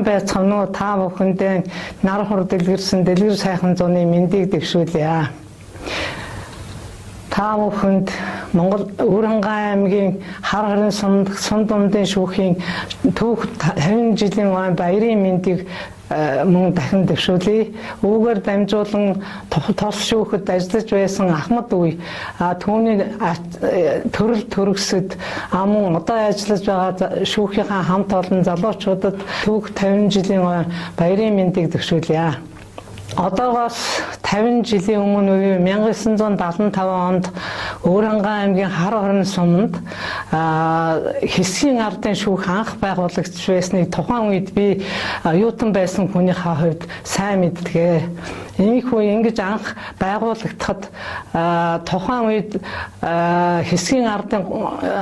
сайн байцгаана уу та бүхэндээ нар хур дэлгэрсэн дэлгэр сайхан зуны мэндийг дэвшүүлье. Та бүхэнд Монгол Өрөнгай аймгийн хар харин сум дундын шүүхийн түүх 50 жилийн баярын мэндийг мөн дахин дэвшүүлье. Үүгээр дамжуулан тос шүүхэд ажиллаж байсан Ахмад үе түүний төрөл төрөсөд мөн одоо ажиллаж байгаа шүүхийнхаа хамт олон залуучуудад түүх 50 жилийн баярын мэндийг дэвшүүлье. Одоогоос 50 жилийн өмнө 1975 онд Өрөнгай аймгийн хар хорин суманд хэсгийн ардын шүүх анх байгуулагдж байсныг тухайн үед би оюутан байсан хүнийхээ хувьд сайн мэддэг. Иймэрхүү ингэж анх байгуулагдахад тухайн үед хэсгийн ардын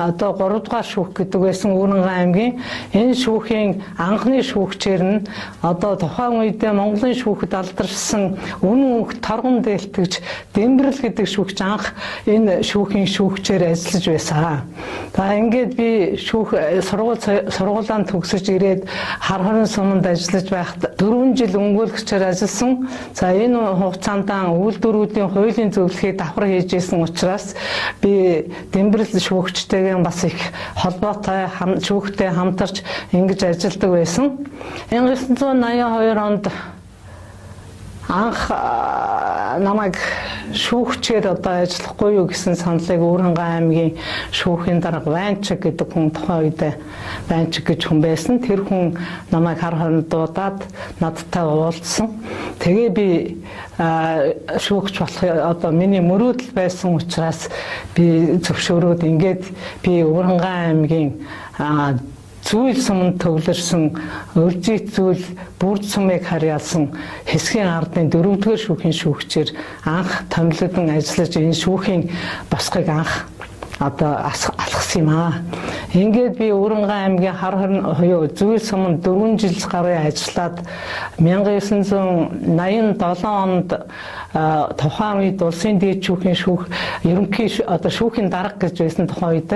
одоо 3 дугаар шүүх гэдэг байсан Өрөнгай аймгийн энэ шүүхийн анхны шүүгчээр нь одоо тухайн үед Монголын шүүхэд алдаршсан үнэн үг торгон дээлтгэж Дэмбэрэл гэдэг шүүгч анх энэ шүүхийн шүүгчээр ажиллаж байсан. За ингээд би сургуулиан төгсөж ирээд хар хорин суманд ажиллаж байхад 4 жил өмгөөлөгчөөр ажилласан. За энэ хугацаанд үйлдвэрүүдийн хуулийн зөвлөхийг давхар хийж исэн учраас би Дэмбэрэл шүүгчтэйгээ бас их холбоотой шүүхтэй хамтарч ингэж ажилладаг байсан. 1982 онд анх намайг шүүгчээр одоо ажиллахгүй юу гэсэн саналыг Өрөнгай аймгийн шүүхийн дарга Ванчиг гэдэг хүн тухайн үед Ванчиг гэж хүн байсан. Тэр хүн намайг хар хоринд дуудаад надтай уулзсан. Тэгээ би шүүгч болох одоо миний мөрөөдөл байсан учраас би зөвшөөрөөд ингээд би Өрөнгай аймгийн зүйл суманд төвлөрсөн өржит зүйл бүрд сумыг харьяалсан хэсгийн ардын 4-р шүүхийн шүүгчээр анх томилогдсон ажиллаж энэ шүүхийн босгыг анх одоо алхсан юм аа. Ингээд би Өрөнгай аймгийн хар хорин зүйл суманд 4 жил гаруй ажиллаад 1987 онд тухайн үед улсын дэд шүүхийн ерөнхий одоо шүүхийн дарга гэж байсан тухайн үед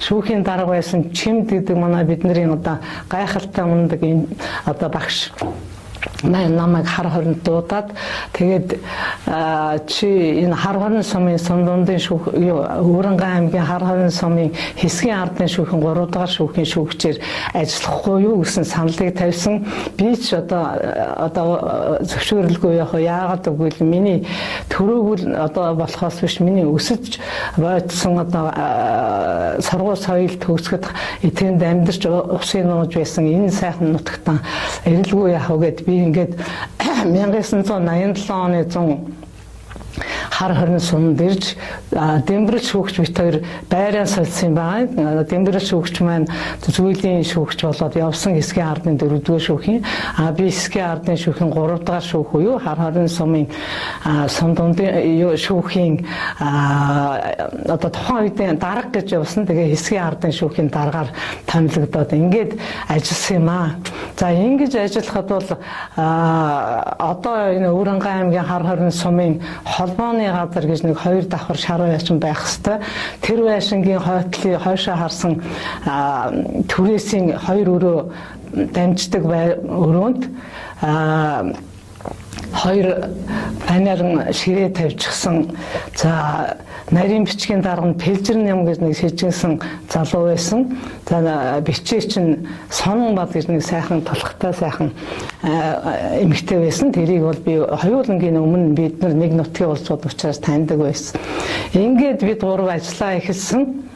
шүүхийн дарга байсан Чимд гэдэг манай бидний одоо гайхалтай мундаг одоо багш намайг хар хоринд дуудаад тэгээд чи энэ хар хорин сумын сум дундын шүүх Өрөнгай аймгийн хар хорин сумын хэсгийн ардын шүүхийн 3 дугаар шүүхийн шүүгчээр ажиллахгүй юу гэсэн саналыг тавьсан. Би ч одоо зөвшөөрлгүй яагаад гэвэл миний төрөөгөл одоо болохоос биш миний өсөж бойтсон одоо сургууль соёл төгсгöd тэнд амьдарч усын нууж байсан энэ сайхан нутагтаа эрэлгүй яах вэ гэд би ингээд 1987 оны 100 хар хорин суманд ирж Дэмбэрэл шүүгч бит хоёр байраа солисон байгаа. Дэмбэрэл шүүгч маань зүйлийн шүүгч болоод явсан хэсгийн ардын 4-р шүүхийн би хэсгийн ардын шүүхийн 3-р шүүх буюу хар хорин сумын сум дундын шүүхийн одоо тухайн үеийн дарга гэж явсан. Тэгээ хэсгийн ардын шүүхийн даргаар томилогдоод ингээд ажилласан юм аа. За ингэж ажиллахад бол одоо энэ Өрөнгай аймгийн хар хорин сумын холбооны газар гэж нэг 2 давхар шар байшин байх хэвээр. Тэр байшингийн хойтлын хойшоо харсан түрээсийн 2 өрөө дамждаг өрөөнд 2 панерын ширээ тавьчихсан. За нарийн бичгийн дарга нь Пэлжирн ям гэж нэг шижигсэн залуу байсан. За бичээ чинь Сонон бад гэж нэг сайхан толготой сайхан эмэгтэй байсан. Тэрийг бол би хоёулангийн өмнө бид нэг нутгийн улсууд учраас таньдаг байсан. Ингээд бид 3 ажиллаа эхэлсэн.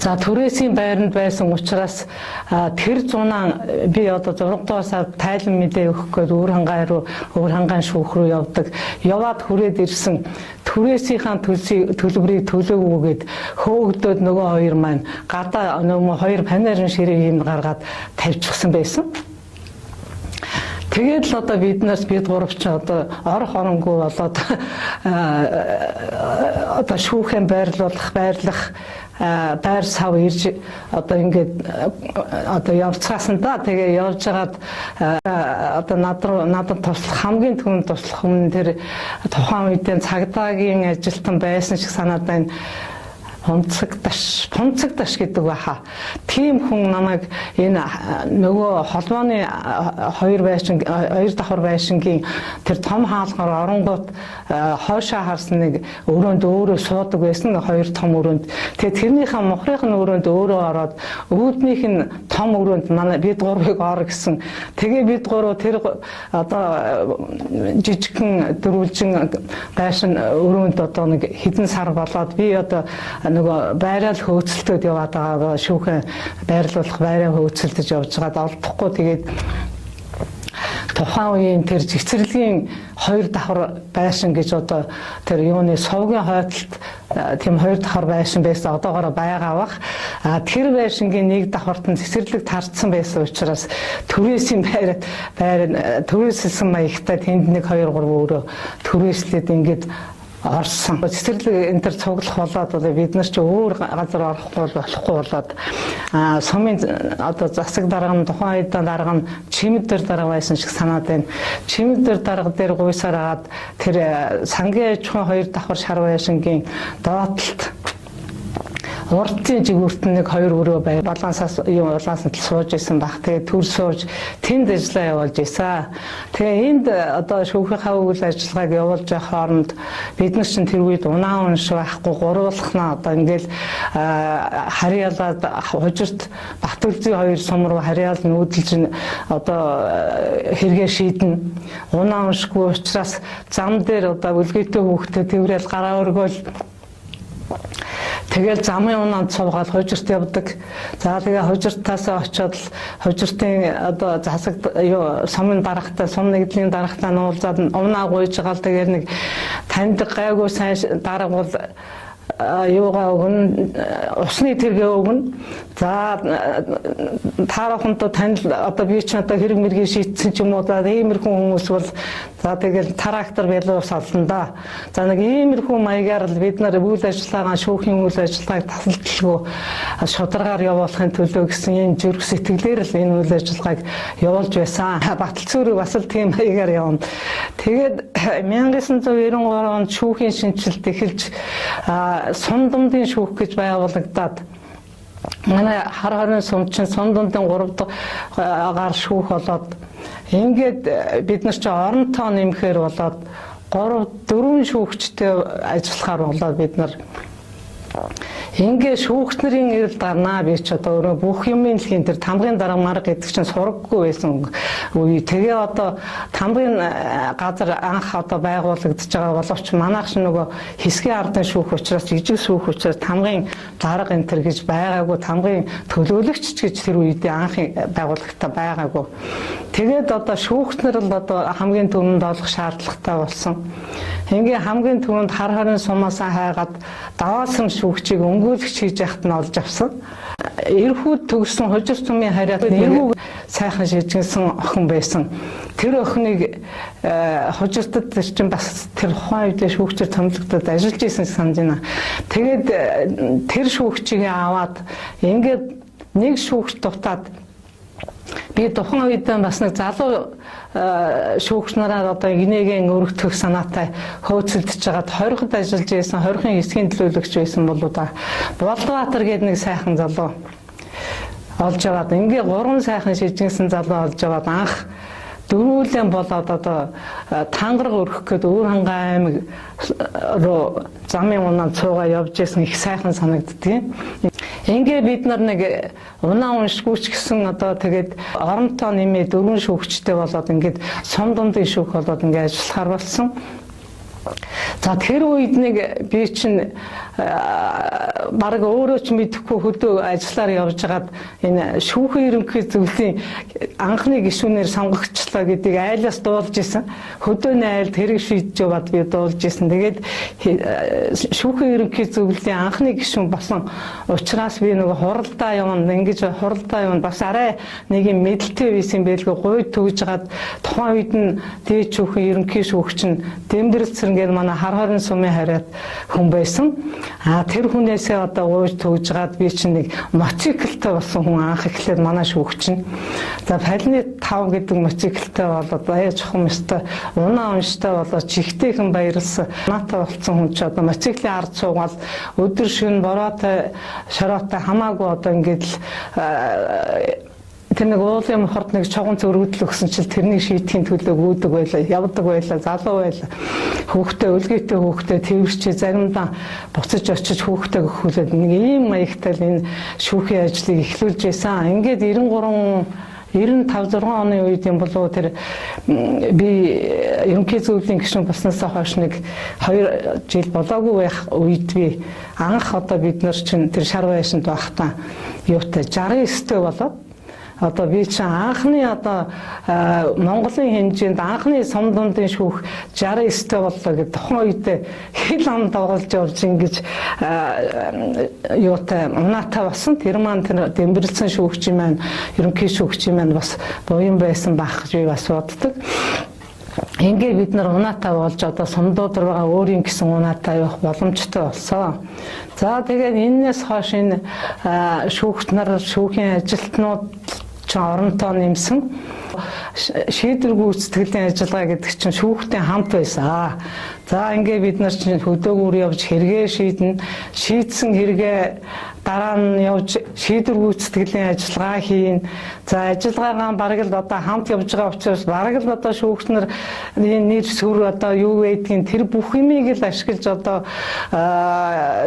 За түрээсийн байранд байсан учраас тэр зунаа би одоо 6 дугаар сард тайлан мэдээ өгөх гээд Өрөнгай шүүх рүү явдаг. Яваад хүрээд ирсэн түрээсийнхаа төлбөрийг төлөөгүйгээд хөөгдөөд нөгөө хоёр маань гадаа нөгөө 2 панерын ширээ юм гаргаад тавьчихсан байсан. Тэгээд л одоо бид 3 ч одоо орох оронгүй болоод одоо шүүхэн байрлах байр сав ирж одоо ингээд одоо явцгаасан да. Тэгээ явж хагаад одоо надад туслах хамгийн түрүүнд туслах өмнө тэр тухайн үедээ цагдаагийн ажилтан байсан шиг санаад байна. Фунцагдаш гэдэг баха. Тийм хүн намайг энэ нөгөө холбооны хоёр давхар байшингийн тэр том хаалгаар оронгууд хойшоо харсан нэг өрөөнд өөрөө суудаг байсан хоёр том өрөөнд. Тэгээ тэрнийхээ мухрынх нь өрөөнд өөрөө ороод үүднийх нь том өрөөнд манай бид гурвыг ор гэсэн. Тэгээ бид гурав тэр одоо жижигхэн дөрвөлжин байшин өрөөнд одоо нэг хэдэн сар болоод би одоо нөгөө байрал хөөцөлтөд яваад байгаа шүүхэн байрлуулах байраа хөөцөлдөж явж байгаад олдохгүй тэгээд тухайн үеийн тэр цэцэрлэгийн хоёр давхар байшин гэж одоо тэр юуны совгийн хойдолд тийм хоёр давхар байшин байсан одоогоор байгаа бах. Тэр байшингийн нэг давхарт нь цэцэрлэг тарцсан байсан учраас түрээсийн түрээсэлсэн маягтай тэнд 1 2 3 өөрөө түрээслээд ингээд орсон. Цэцэрлэг энэ төр цуглах болоод одоо бид нар чи өөр газар болохгүй болоод сумын одоо засаг дарга нь тухайн үед дарга нь чимэд дээр дарга байсан шиг санаад байна. Чимэд дээр дарга дээр гуйсаар агаад тэр сангийн аж ахуйн хоёр давхар шар байшингийн доотлолт урдын жигүүрт нэг 2 өрөө бай. Улаансаас улаанс нь сууж исэн баг. Тэгээ төр сууж тэнд ажиллаа явуулж исэн. Тэгээ энд одоо шүүхийнхаа үйл ажиллагааг явуулж байх хооронд бид нар чинь тэр үед унаа унш байхгүй гурвуулхнаа одоо ингээл харьяалаад хужирт Батүлзийн хоёр сум руу харьяал нүүдэлж одоо хэрэгээ шийднэ. Унаа уншгүй учраас зам дээр одоо үлгээтэй хүүхдэд тэрэл гараа өргөөл тэгэл замын унаанд суугаад хужирт явдаг. За тэгээ хужиртаасаа очиод хужиртын одоо засаг сумын дарагтай сум нэгдлийн дарагтай нуулзаад унаа гуйж байгаа л тэгээд нэг танд гайгүй сайн дарга бол юугаа өгнө усны тэргээ өгнө. За таарахынто танд одоо би ч одоо хэрэг мэргийг шийдсэн ч юм уу за иймэрхүү хүмүүс бол за тэгэл трактор байлуус олно да. За нэг иймэрхүү маягаар л бид нар үйл ажиллагаа шүүхийн үйл ажиллагааг тасалдалгүй шударгаар явуулахын төлөө гэсэн энэ зүрх сэтгэлээр л энэ үйл ажиллагааг явуулж байсан. Баталцүүрийг бас л тийм маягаар явна. Тэгээд 1993 онд шүүхийн шинжилт эхэлж сум дундын шүүх гэж байгуулагдаад манай хар хорин сумчин сум дундын 3 дахь шүүх болоод ингээд бид нар чи оронтоо нэмэхээр болоод 3 4 шүүгчтэй ажиллахаар болоод бид нар ингээд шүүгчнэрийн эрэл гарнаа би ч одоо өөрөө бүх юмын дэлхийн тэр тамгын дарга марга гэдэг чинь сураггүй байсан үе. Тэгээ одоо тамгын газар анх одоо байгуулагдаж байгаа боловч манайх чинь нөгөө хэсгийн ардын шүүх учраас жижиг шүүх учраас тамгын дарга энэ төр гэж байгаагүй тамгын төлөөлөгч гэж тэр үедээ анхын байгуулагтаа байгаагүй. Тэгээд одоо шүүгчнэр л одоо хамгийн түрүүнд олох шаардлагатай болсон. Ингээ хамгийн түрүүнд хар хорин сумаасаа хайгаад даваасан шүүгчийг өнгөлөгч хийж яхад нь олж авсан. Эрхүүд төгссөн хожирт сумын харьяат нэргүй сайхан шийдсэн охин байсан. Тэр охиныг хожиртод чинь бас тэр ухаан үедээ шүүгчээр томилогдоод ажиллаж исэн санаж байна. Тэгээд тэр шүүгчийг аваад ингээд нэг шүүгч дутаад би тухайн үед бас нэг залуу шүүгч нараар одоо инээгийн өргөдөх санаатай хөөцөлдөж байгаад хориход ажиллаж байсан хорихын эсхийн төлөөлөгч байсан болоо да. Болдбаатар гэдэг нэг сайхан залуу олж аваад ингээ 3 сайхан шижигсэн залуу олж аваад анх дөрвөлэн болоод одоо тангараг өргөх гээд өөр хангаа аймаг руу замын унаанд цуугаа явж исэн их сайхан санагддаг. Ингээ бид нар нэг унаа уншгүйч гэсэн одоо тэгээд оронтоо нэмээ 4 шүүгчтэй болоод ингээд сум дундын шүүх болоод ингээ ажиллахаар болсон. За тэр үед нэг би чинь бараг өөрөө ч мэдэхгүй хөдөө ажиллаар явж хагаад энэ шүүхийн ерөнхий зөвлөлийн анхны гишүүнээр сонгогдчихлоо гэдгийг айлаас дуулж исэн. Хөдөөний айлд хэрэг шийдэж яваад би дуулж исэн. Тэгээд шүүхийн ерөнхий зөвлөлийн анхны гишүүн болсон учраас би нөгөө хуралдаа явна ингэж хуралдаа явна бас арай нэг юм мэдлэлтэй байсан байлгүй гуйд төгж хагаад тухайн үед нь дээд шүүхийн ерөнхий шүүгч нь Дэмдэрэлцэр ингээд манай хар хорин сумын хариат хүн байсан. Тэр хүнээсээ одоо ууж төгж гаад би чинь нэг мотоциклтай болсон хүн анх эхлээд манай шүүгч чинь. За Палны 5 гэдэг мотоциклтай болоод аяа чухам өстой унаа унштай болоод чихтэйхэн баярлсан. Наатай болсон хүн ч одоо мотоциклын ард суугаад өдөр шөнө бороотой шороотой хамаагүй одоо ингээд тэр нэг уулын мохорд нэг чогон зөргөдөл өгсөн чил тэрнийг шийтгэхийн төлөө гүйдэг байлаа, явдаг байлаа, залуу байлаа. Хүүхдээ өлгийтэй хүүхдээ тэрвэрчээ заримдаа буцаж очиж хүүхдээ гөхүүлээд нэг ийм маягтай л энэ шүүхийн ажлыг эхлүүлж байсан. Ингээд 95-6 оны үед юм болов тэр би ерөнхий зөвлөлийн гишүүн болсноосоо хойш нэг 2 жил болоогүй байх үед би анх одоо бид нар чинь тэр шар байшинд байхдаа юутай 69-тэй болоод одоо би чинь анхны одоо Монголын хэмжээнд анхны сум дундын шүүх 69-тэй боллоо гэдэг тухайн үед хэл ам дагуулж явж ингэж юутай унаатай болсон. Тэр маань тэр дэмбэрлсэн шүүгчийн маань ерөнхий шүүгчийн маань бас буян байсан байх гэж би бас боддог. Ингээ бид нар унаатай болж одоо сумдууд руугаа өөрийн гэсэн унаатай явах боломжтой болсон. За тэгээд энэс хойш энэ шүүгч нар шүүхийн ажилтнууд оронтой нэмсэн шийдвэр гүйцэтгэлийн ажиллагаа гэдэг чинь шүүхтийн хамт байсан. За ингээ бид нар чинь хөдөөгөр явж хэрэгээ шийдсэн хэрэгээ дараа нь явж шийдвэр гүйцэтгэлийн ажиллагаа хийн. За ажиллагаагаа бараг л одоо хамт явж байгаа учраас бараг л одоо шүүгч нар нэр сүр одоо юу байдгийг тэр бүх юмыг л ашиглаж одоо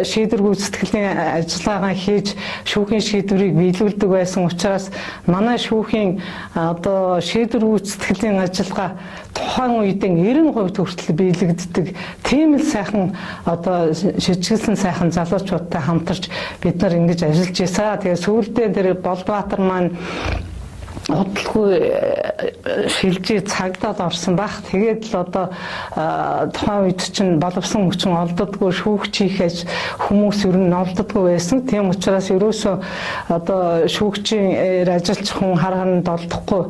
шийдвэр гүйцэтгэлийн ажиллагаа хийж шүүхийн шийдвэрийг биелүүлдэг байсан учраас манай шүүхийн одоо шийдвэр гүйцэтгэлийн ажиллагаа тухайн үедээ 90% хүртэл биелэгддэг. Тийм л сайхан одоо шижгэлсэн сайхан залуучуудтай хамтарч бид нар ингэж ажиллаж байсан. Тэгээ сүүлдээ тэр Болбаатар маань удалгүй шилжиж цагдаад орсон байх. Тэгээд л одоо тухайн үед чинь боловсон хүчин олддоггүй шүүгч хийхэж хүмүүс ер нь олддоггүй байсан. Тийм учраас ерөөсөө одоо шүүгчийн ажиллаж хүн хараханд олдохгүй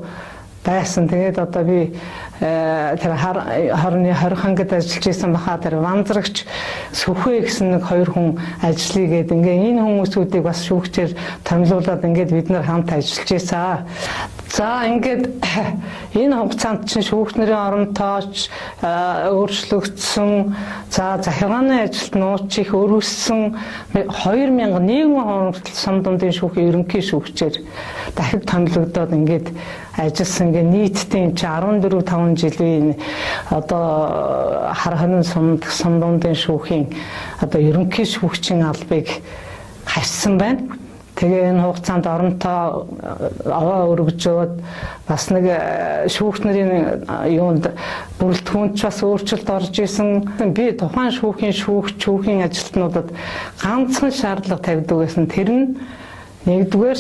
байсан. Тэгээд одоо би тэр хорны 20 хангад ажиллаж исэн баха тэр ванзрагч Сүхвэ гэсэн нэг 2 хүн ажиллая гэдэг. Ингээ энэ хүмүүсүүдийг бас шүүгчээр томилуулаад ингээд бид нар хамт ажиллаж исэн. За ингээд энэ хугацаанд чинь шүүгч нарын оронтойч өөрчлөгдсөн. За захиргааны ажилд нууц их өргөссөн 2001 он сум дундын шүүхийн ерөнхий шүүгчээр дахид томилогдоод ингээд ажилласан. Ингээ нийтдээ 14-5 жилийн одоо хар хорин сум дундын шүүхийн одоо ерөнхий шүүгчийн албыг хассан байна. Тэгээ энэ хугацаанд оронтой аваа өргөжөөд бас нэг шүүгч нарын юунд бүрэлдэхүүнч бас өөрчлөлт орж исэн. Би тухайн шүүхийн ажилтнуудад ганцхан шаардлага тавьдаг байсан. Тэр нь нэгдүгээр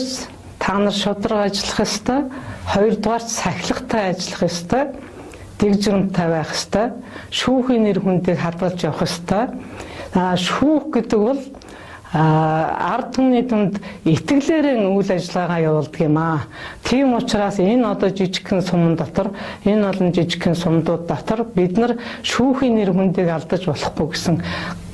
та нар шударга ажиллах ёстой, хоёрдугаар сахилгатай ажиллах ёстой, дэг жиромтай байх ёстой, шүүхийн нэр хүндийг хадгалж явах ёстой. Шүүх гэдэг бол ард түмний дунд итгэлээрээ үйл ажиллагаа явуулдаг юм аа. Тийм учраас энэ одоо жижигхэн сумын дотор, энэ олон жижигхэн сумдууд дотор бид нар шүүхийн нэр хүндийг алдаж болохгүй гэсэн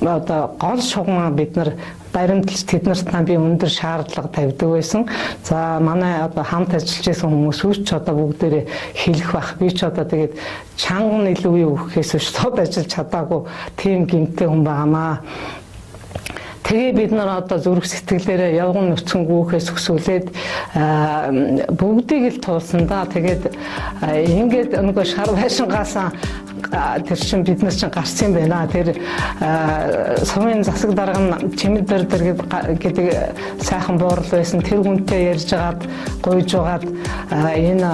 одоо гол шугамаа бид нар баримталж тэднэрт би өндөр шаардлага тавьдаг байсан. За манай одоо хамт ажиллаж байсан хүмүүс ч одоо бүгдээрээ хэлэх бах. Би ч одоо тэгээд чанган илүү юу гэхээс шууд ажиллаж чадаагүй тийм гэмтэй хүн байгаамаа. Тэгээ бид нар одоо зүрх сэтгэлээрээ явган нүцгэн гүүхээс өсвөлээд бүгдийг л туулсан да. Тэгээд ингээд нөгөө шар байшингаас тэр чин бид нар чинь гарсан байна. Тэр сумын засаг дарга нь Чимэд Бердэр гэдэг сайхан буурал байсан. Тэр хүнтэй ярьж агаад гуйж агаад энэ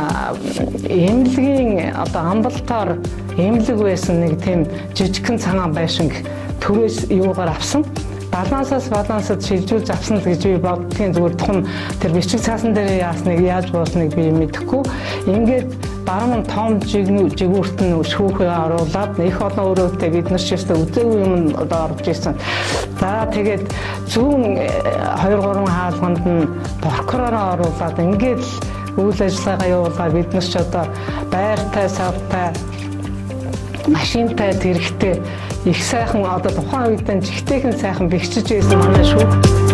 эмнэлгийн одоо амбалтаар эмнэлэг байсан нэг тийм жижигхэн цагаан байшинг төрөөс юугаар авсан. Балансад шилжүүлж авсан л гэж би боддгийн. Зүгээр тухайн тэр бичиг цаасан дээр яасныг яаж буусныг би мэдэхгүй. Ингээд баруун том жигүүрт нь шүүхээ оруулаад их олон өрөөтэй бид нар ч гэсэн үзээгүй юм орж ирсэн. За тэгээд зүүн 2-3 хаалганд нь прокуророо оруулаад ингээд үйл ажиллагаа явуулаад бид нар ч одоо байртай савтай машинтай тэрэгтэй их сайхан одоо тухайн үед нь жигтэйхэн сайхан бэхжиж байсан манай шүүх